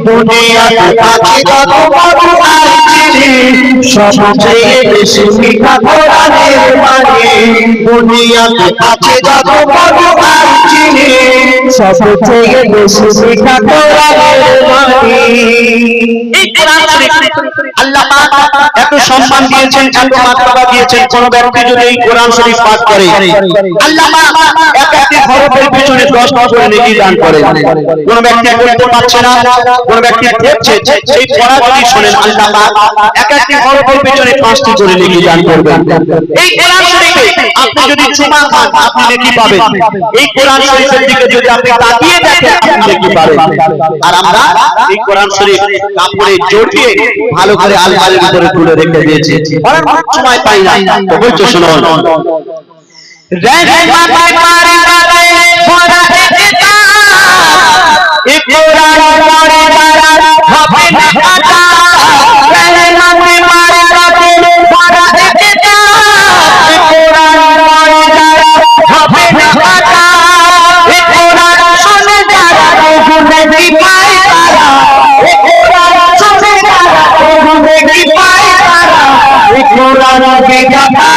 দুনিয়াতে আছে যত মধু আর চিনি সবচেয়ে বেশি মিঠা কোরআনের বাণী দুনিয়াতে আছে যত মধু আর চিনি সবচেয়ে বেশি মিঠা কোরআনের বাণী এই কোরআন শরীফ আল্লাহ পাক এত সম্মান দিয়েছেন এত মার্তবা দিয়েছেন কোন ব্যক্তি যদি এই কোরআন শরীফ পাঠ করে আল্লাহ পাক এক একটি হরফের পিছনে 10 করে নেকি দান করেন কোন ব্যক্তি বলতে পারছে না কোন ব্যক্তি দেখছে সেই পড়া যদি শুনেন আল্লাহ পাক এক একটি হরফের পিছনে 5টি করে নেকি দান করবেন এই কোরআন শরীফে আপনি যদি চুমা খান আপনি নেকি পাবেন এই কোরআন শরীফের দিকে যদি আপনি তাকিয়ে দেখেন আপনি নেকি পাবেন আর আমরা এই কোরআন শরীফ কাপড়ে জড়িয়ে ভালো করে আলমারির উপরে তুলে রেখে দিয়েছি অনেক সময় পাই না তো বলছো শুনুন রে রে বাবা মারে বাবা পড়া একটা এই কোরআন পড়ে তারা হবে না কাটা রে রে বাবা মারে বাবা পড়া একটা এই কোরআন পড়ে তারা হবে না কাটা এই কোরআন শুনে তারা গুনে কি পায় তারা এই কোরআন শুনে তারা গুনে কি পায় তারা এই কোরআন বিধাতা